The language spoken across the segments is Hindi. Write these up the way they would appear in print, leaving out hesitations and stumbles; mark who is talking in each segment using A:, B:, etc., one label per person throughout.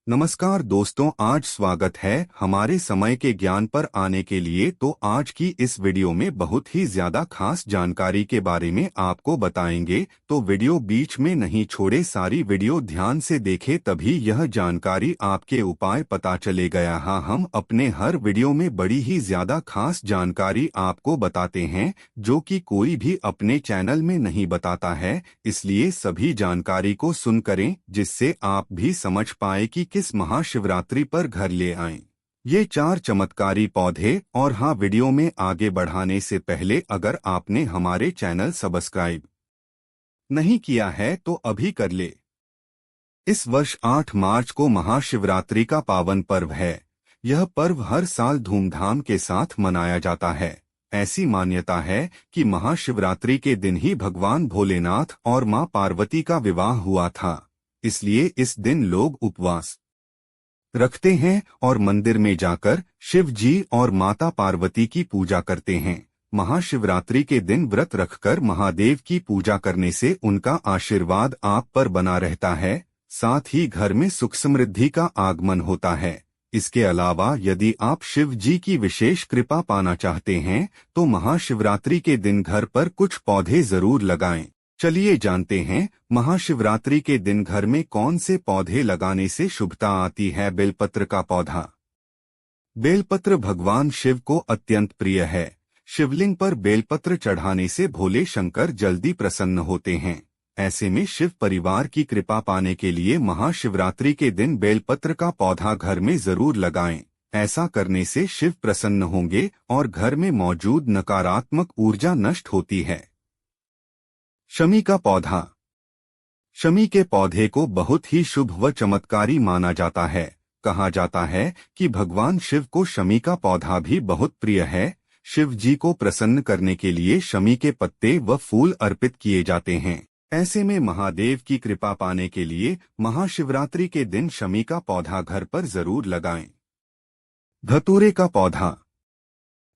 A: नमस्कार दोस्तों, आज स्वागत है हमारे समय के ज्ञान पर आने के लिए। तो आज की इस वीडियो में बहुत ही ज्यादा खास जानकारी के बारे में आपको बताएंगे, तो वीडियो बीच में नहीं छोड़े, सारी वीडियो ध्यान से देखें, तभी यह जानकारी आपके उपाय पता चले गया। हाँ, हम अपने हर वीडियो में बड़ी ही ज्यादा खास जानकारी आपको बताते हैं जो कि कोई भी अपने चैनल में नहीं बताता है, इसलिए सभी जानकारी को सुन करें जिससे आप भी समझ पाए कि किस महाशिवरात्रि पर घर ले आएं ये 4 चमत्कारी पौधे। और हाँ, वीडियो में आगे बढ़ाने से पहले अगर आपने हमारे चैनल सब्सक्राइब नहीं किया है तो अभी कर ले। इस वर्ष 8 मार्च को महाशिवरात्रि का पावन पर्व है। यह पर्व हर साल धूमधाम के साथ मनाया जाता है। ऐसी मान्यता है कि महाशिवरात्रि के दिन ही भगवान भोलेनाथ और मां पार्वती का विवाह हुआ था, इसलिए इस दिन लोग उपवास रखते हैं और मंदिर में जाकर शिव जी और माता पार्वती की पूजा करते हैं। महाशिवरात्रि के दिन व्रत रखकर महादेव की पूजा करने से उनका आशीर्वाद आप पर बना रहता है, साथ ही घर में सुख समृद्धि का आगमन होता है। इसके अलावा यदि आप शिव जी की विशेष कृपा पाना चाहते हैं तो महाशिवरात्रि के दिन घर पर कुछ पौधे जरूर लगाएं। चलिए जानते हैं महाशिवरात्रि के दिन घर में कौन से पौधे लगाने से शुभता आती है। बेलपत्र का पौधा। बेलपत्र भगवान शिव को अत्यंत प्रिय है। शिवलिंग पर बेलपत्र चढ़ाने से भोले शंकर जल्दी प्रसन्न होते हैं। ऐसे में शिव परिवार की कृपा पाने के लिए महाशिवरात्रि के दिन बेलपत्र का पौधा घर में जरूर लगाएं। ऐसा करने से शिव प्रसन्न होंगे और घर में मौजूद नकारात्मक ऊर्जा नष्ट होती है। शमी का पौधा। शमी के पौधे को बहुत ही शुभ व चमत्कारी माना जाता है। कहा जाता है कि भगवान शिव को शमी का पौधा भी बहुत प्रिय है। शिव जी को प्रसन्न करने के लिए शमी के पत्ते व फूल अर्पित किए जाते हैं। ऐसे में महादेव की कृपा पाने के लिए महाशिवरात्रि के दिन शमी का पौधा घर पर जरूर लगाएं। धतूरे का पौधा।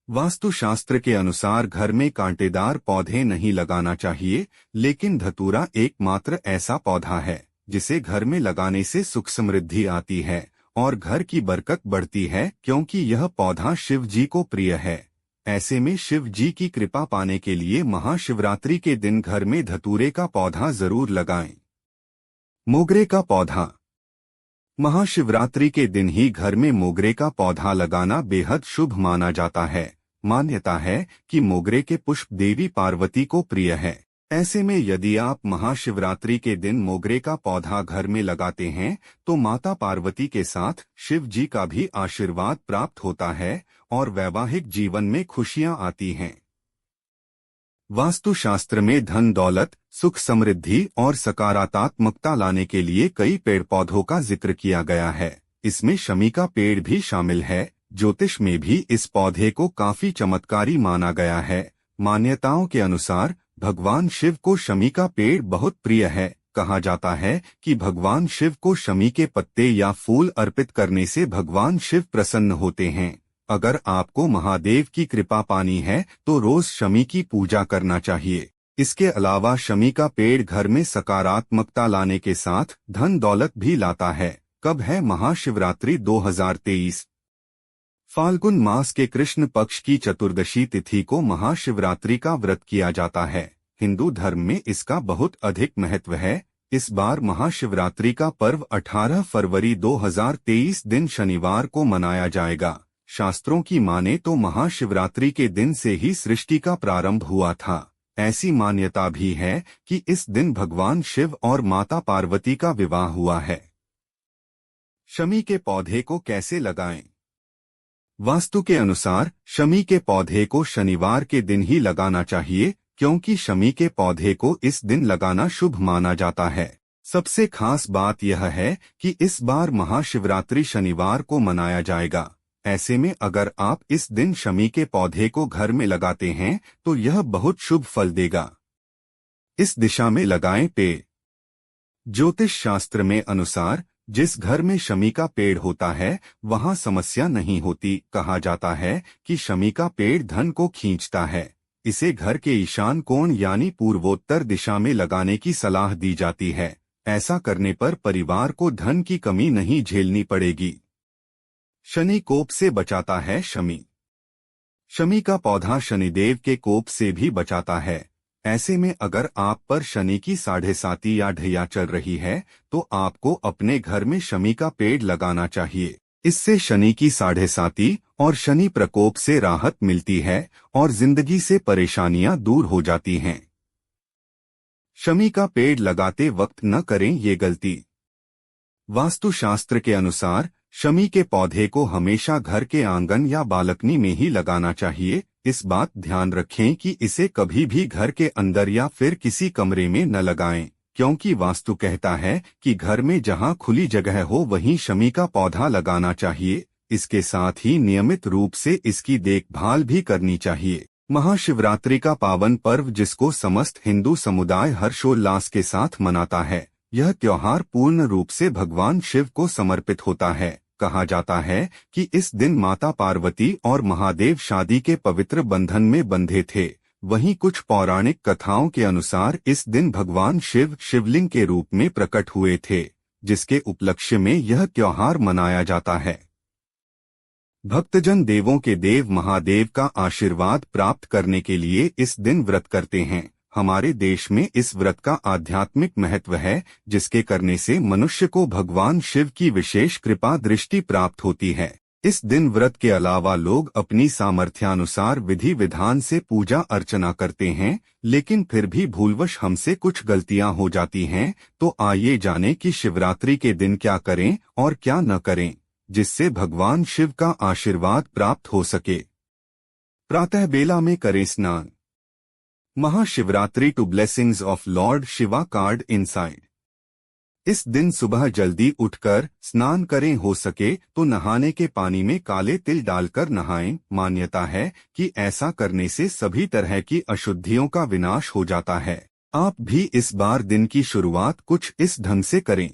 A: वास्तुशास्त्र के अनुसार घर में कांटेदार पौधे नहीं लगाना चाहिए, लेकिन धतूरा एकमात्र ऐसा पौधा है जिसे घर में लगाने से सुख समृद्धि आती है और घर की बरकत बढ़ती है, क्योंकि यह पौधा शिव जी को प्रिय है। ऐसे में शिव जी की कृपा पाने के लिए महाशिवरात्रि के दिन घर में धतूरे का पौधा जरूर लगाएं। मोगरे का पौधा। महाशिवरात्रि के दिन ही घर में मोगरे का पौधा लगाना बेहद शुभ माना जाता है। मान्यता है कि मोगरे के पुष्प देवी पार्वती को प्रिय है। ऐसे में यदि आप महाशिवरात्रि के दिन मोगरे का पौधा घर में लगाते हैं तो माता पार्वती के साथ शिव जी का भी आशीर्वाद प्राप्त होता है और वैवाहिक जीवन में खुशियां आती हैं। वास्तुशास्त्र में धन दौलत, सुख समृद्धि और सकारात्मकता लाने के लिए कई पेड़ पौधों का जिक्र किया गया है। इसमें शमी का पेड़ भी शामिल है। ज्योतिष में भी इस पौधे को काफी चमत्कारी माना गया है। मान्यताओं के अनुसार भगवान शिव को शमी का पेड़ बहुत प्रिय है। कहा जाता है कि भगवान शिव को शमी के पत्ते या फूल अर्पित करने से भगवान शिव प्रसन्न होते हैं। अगर आपको महादेव की कृपा पानी है तो रोज शमी की पूजा करना चाहिए। इसके अलावा शमी का पेड़ घर में सकारात्मकता लाने के साथ धन दौलत भी लाता है। कब है महाशिवरात्रि 2023? फाल्गुन मास के कृष्ण पक्ष की चतुर्दशी तिथि को महाशिवरात्रि का व्रत किया जाता है। हिंदू धर्म में इसका बहुत अधिक महत्व है। इस बार महाशिवरात्रि का पर्व 18 फरवरी 2023 दिन शनिवार को मनाया जाएगा। शास्त्रों की माने तो महाशिवरात्रि के दिन से ही सृष्टि का प्रारंभ हुआ था। ऐसी मान्यता भी है कि इस दिन भगवान शिव और माता पार्वती का विवाह हुआ है। शमी के पौधे को कैसे लगाएं? वास्तु के अनुसार शमी के पौधे को शनिवार के दिन ही लगाना चाहिए, क्योंकि शमी के पौधे को इस दिन लगाना शुभ माना जाता है। सबसे खास बात यह है कि इस बार महाशिवरात्रि शनिवार को मनाया जाएगा। ऐसे में अगर आप इस दिन शमी के पौधे को घर में लगाते हैं तो यह बहुत शुभ फल देगा। इस दिशा में लगाएं पेड़। ज्योतिष शास्त्र में अनुसार जिस घर में शमी का पेड़ होता है वहां समस्या नहीं होती। कहा जाता है कि शमी का पेड़ धन को खींचता है। इसे घर के ईशान कोण यानी पूर्वोत्तर दिशा में लगाने की सलाह दी जाती है। ऐसा करने पर परिवार को धन की कमी नहीं झेलनी पड़ेगी। शनि कोप से बचाता है। शमी शमी का पौधा शनिदेव के कोप से भी बचाता है। ऐसे में अगर आप पर शनि की 7.5 या ढैया चल रही है तो आपको अपने घर में शमी का पेड़ लगाना चाहिए। इससे शनि की 7.5 और शनि प्रकोप से राहत मिलती है और जिंदगी से परेशानियां दूर हो जाती हैं। शमी का पेड़ लगाते वक्त न करें ये गलती। वास्तुशास्त्र के अनुसार शमी के पौधे को हमेशा घर के आंगन या बालकनी में ही लगाना चाहिए। इस बात ध्यान रखें कि इसे कभी भी घर के अंदर या फिर किसी कमरे में न लगाएं, क्योंकि वास्तु कहता है कि घर में जहां खुली जगह हो वहीं शमी का पौधा लगाना चाहिए। इसके साथ ही नियमित रूप से इसकी देखभाल भी करनी चाहिए। महाशिवरात्रि का पावन पर्व जिसको समस्त हिंदू समुदाय हर्षोल्लास के साथ मनाता है, यह त्योहार पूर्ण रूप से भगवान शिव को समर्पित होता है। कहा जाता है कि इस दिन माता पार्वती और महादेव शादी के पवित्र बंधन में बंधे थे। वहीं कुछ पौराणिक कथाओं के अनुसार इस दिन भगवान शिव शिवलिंग के रूप में प्रकट हुए थे, जिसके उपलक्ष्य में यह त्योहार मनाया जाता है। भक्तजन देवों के देव महादेव का आशीर्वाद प्राप्त करने के लिए इस दिन व्रत करते हैं। हमारे देश में इस व्रत का आध्यात्मिक महत्व है, जिसके करने से मनुष्य को भगवान शिव की विशेष कृपा दृष्टि प्राप्त होती है। इस दिन व्रत के अलावा लोग अपनी सामर्थ्यानुसार विधि विधान से पूजा अर्चना करते हैं, लेकिन फिर भी भूलवश हमसे कुछ गलतियां हो जाती हैं। तो आइए जानें कि शिवरात्रि के दिन क्या करें और क्या न करें, जिससे भगवान शिव का आशीर्वाद प्राप्त हो सके। प्रातः बेला में करें स्नान। Mahashivratri to blessings of Lord Shiva card inside. इस दिन सुबह जल्दी उठकर स्नान करें, हो सके तो नहाने के पानी में काले तिल डालकर नहाएं। मान्यता है कि ऐसा करने से सभी तरह की अशुद्धियों का विनाश हो जाता है। आप भी इस बार दिन की शुरुआत कुछ इस ढंग से करें।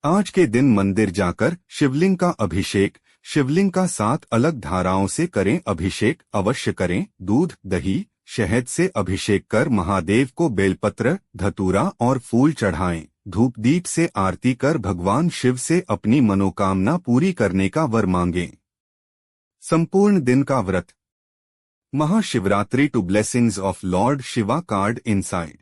A: आज के दिन मंदिर जाकर शिवलिंग का अभिषेक, शिवलिंग का 7 अलग धाराओं से करें अभिषेक अवश्य करें। दूध, दही, शहद से अभिषेक कर महादेव को बेलपत्र, धतूरा और फूल चढ़ाएं। धूप दीप से आरती कर भगवान शिव से अपनी मनोकामना पूरी करने का वर मांगें। संपूर्ण दिन का व्रत। Mahashivratri to blessings of Lord Shiva card inside.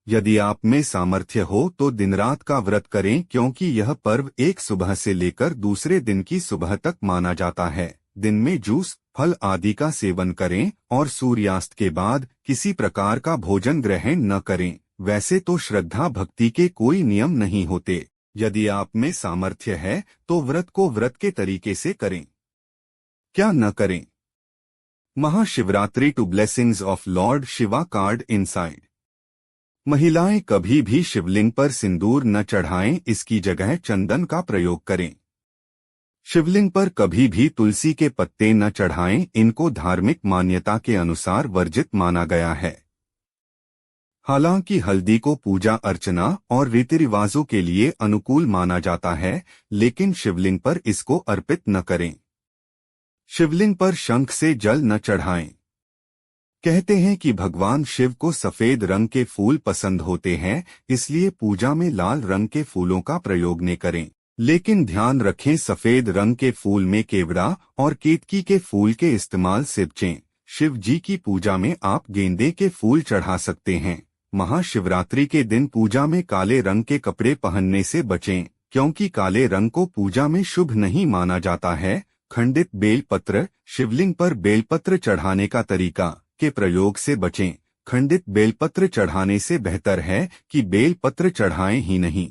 A: यदि आप में सामर्थ्य हो तो दिन रात का व्रत करें, क्योंकि यह पर्व एक सुबह से लेकर दूसरे दिन की सुबह तक माना जाता है। दिन में जूस, फल आदि का सेवन करें और सूर्यास्त के बाद किसी प्रकार का भोजन ग्रहण न करें। वैसे तो श्रद्धा भक्ति के कोई नियम नहीं होते। यदि आप में सामर्थ्य है तो व्रत को व्रत के तरीके से करें। क्या न करें। Mahashivratri to blessings of Lord Shiva card inside. महिलाएं कभी भी शिवलिंग पर सिंदूर न चढ़ाएं, इसकी जगह चंदन का प्रयोग करें। शिवलिंग पर कभी भी तुलसी के पत्ते न चढ़ाएं, इनको धार्मिक मान्यता के अनुसार वर्जित माना गया है। हालांकि हल्दी को पूजा अर्चना और रीति रिवाजों के लिए अनुकूल माना जाता है, लेकिन शिवलिंग पर इसको अर्पित न करें। शिवलिंग पर शंख से जल न चढ़ाएं। कहते हैं कि भगवान शिव को सफेद रंग के फूल पसंद होते हैं, इसलिए पूजा में लाल रंग के फूलों का प्रयोग न करें। लेकिन ध्यान रखें, सफेद रंग के फूल में केवड़ा और केतकी के फूल के इस्तेमाल से बचें। शिव जी की पूजा में आप गेंदे के फूल चढ़ा सकते हैं। महाशिवरात्रि के दिन पूजा में काले रंग के कपड़े पहनने से बचें, क्योंकि काले रंग को पूजा में शुभ नहीं माना जाता है। खंडित बेलपत्र। शिवलिंग पर बेलपत्र चढ़ाने का तरीका के प्रयोग से बचें। खंडित बेलपत्र चढ़ाने से बेहतर है कि बेलपत्र चढ़ाएं ही नहीं।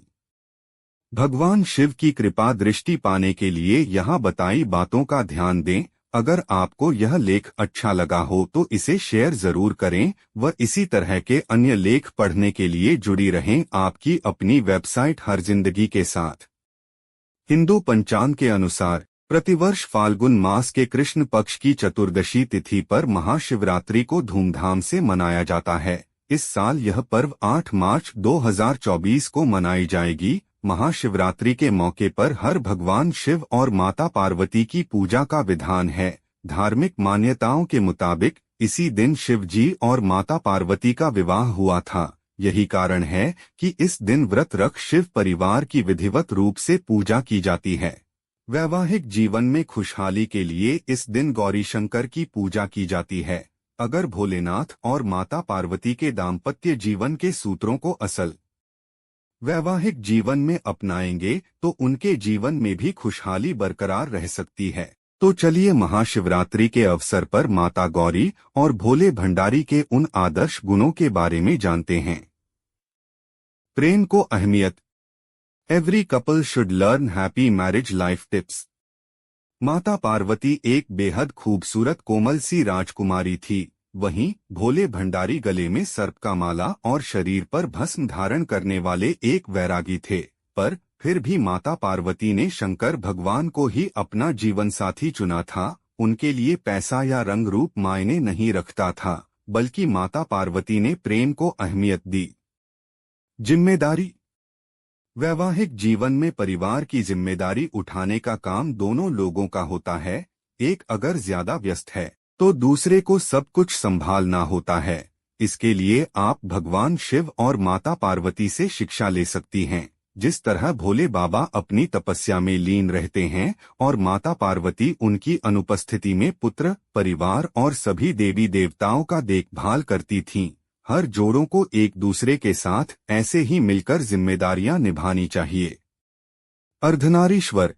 A: भगवान शिव की कृपा दृष्टि पाने के लिए यहाँ बताई बातों का ध्यान दें। अगर आपको यह लेख अच्छा लगा हो तो इसे शेयर जरूर करें व इसी तरह के अन्य लेख पढ़ने के लिए जुड़ी रहें आपकी अपनी वेबसाइट हर जिंदगी के साथ। हिंदू पंचांग के अनुसार प्रतिवर्ष फाल्गुन मास के कृष्ण पक्ष की चतुर्दशी तिथि पर महाशिवरात्रि को धूमधाम से मनाया जाता है। इस साल यह पर्व 8 मार्च 2024 को मनाई जाएगी। महाशिवरात्रि के मौके पर हर भगवान शिव और माता पार्वती की पूजा का विधान है। धार्मिक मान्यताओं के मुताबिक इसी दिन शिव जी और माता पार्वती का विवाह हुआ था। यही कारण है कि इस दिन व्रत रख शिव परिवार की विधिवत रूप से पूजा की जाती है। वैवाहिक जीवन में खुशहाली के लिए इस दिन गौरी शंकर की पूजा की जाती है। अगर भोलेनाथ और माता पार्वती के दाम्पत्य जीवन के सूत्रों को असल वैवाहिक जीवन में अपनाएंगे तो उनके जीवन में भी खुशहाली बरकरार रह सकती है। तो चलिए महाशिवरात्रि के अवसर पर माता गौरी और भोले भंडारी के उन आदर्श गुणों के बारे में जानते हैं। प्रेम को अहमियत। Every couple should learn happy marriage life tips. माता पार्वती एक बेहद खूबसूरत कोमल सी राजकुमारी थी। वहीं भोले भंडारी गले में सर्प का माला और शरीर पर भस्म धारण करने वाले एक वैरागी थे। पर फिर भी माता पार्वती ने शंकर भगवान को ही अपना जीवन साथी चुना था। उनके लिए पैसा या रंग रूप मायने नहीं रखता था, बल्कि माता पार्वती ने प्रेम को अहमियत दी। जिम्मेदारी। वैवाहिक जीवन में परिवार की जिम्मेदारी उठाने का काम दोनों लोगों का होता है। एक अगर ज्यादा व्यस्त है तो दूसरे को सब कुछ संभालना होता है। इसके लिए आप भगवान शिव और माता पार्वती से शिक्षा ले सकती हैं। जिस तरह भोले बाबा अपनी तपस्या में लीन रहते हैं और माता पार्वती उनकी अनुपस्थिति में पुत्र, परिवार और सभी देवी देवताओं का देखभाल करती थीं, हर जोड़ों को एक दूसरे के साथ ऐसे ही मिलकर जिम्मेदारियां निभानी चाहिए। अर्धनारीश्वर।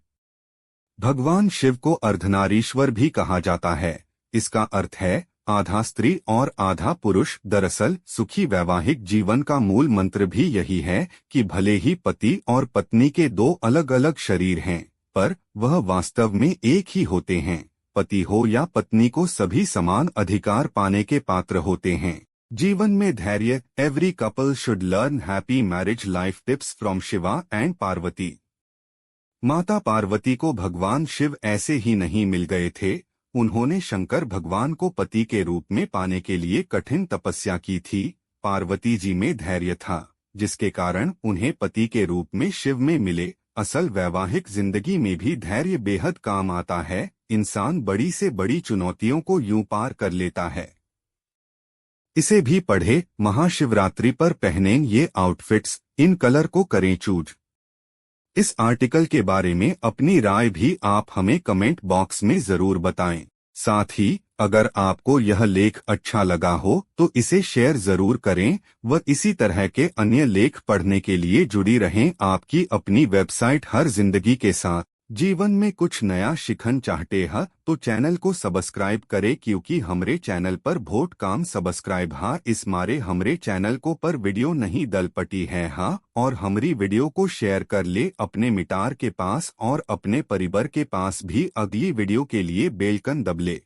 A: भगवान शिव को अर्धनारीश्वर भी कहा जाता है। इसका अर्थ है आधा स्त्री और आधा पुरुष। दरअसल सुखी वैवाहिक जीवन का मूल मंत्र भी यही है कि भले ही पति और पत्नी के दो अलग अलग शरीर हैं, पर वह वास्तव में एक ही होते हैं। पति हो या पत्नी को सभी समान अधिकार पाने के पात्र होते हैं। जीवन में धैर्य। Every couple should learn happy marriage life tips from Shiva and Parvati. माता पार्वती को भगवान शिव ऐसे ही नहीं मिल गए थे। उन्होंने शंकर भगवान को पति के रूप में पाने के लिए कठिन तपस्या की थी। पार्वती जी में धैर्य था, जिसके कारण उन्हें पति के रूप में शिव में मिले। असल वैवाहिक जिंदगी में भी धैर्य बेहद काम आता है। इंसान बड़ी से बड़ी चुनौतियों को यूं पार कर लेता है। इसे भी पढ़े। महाशिवरात्रि पर पहनें ये आउटफिट्स, इन कलर को करें चूज। इस आर्टिकल के बारे में अपनी राय भी आप हमें कमेंट बॉक्स में जरूर बताएं। साथ ही अगर आपको यह लेख अच्छा लगा हो तो इसे शेयर जरूर करें व इसी तरह के अन्य लेख पढ़ने के लिए जुड़ी रहें आपकी अपनी वेबसाइट हर जिंदगी के साथ। जीवन में कुछ नया सीखन चाहते हैं तो चैनल को सब्सक्राइब करें, क्योंकि हमरे चैनल पर बहुत काम सब्सक्राइब हा इस मारे हमरे चैनल को पर वीडियो नहीं दल पटी है हा। और हमारी वीडियो को शेयर कर ले अपने मिटार के पास और अपने परिवार के पास भी। अगली वीडियो के लिए बेलकन दबले।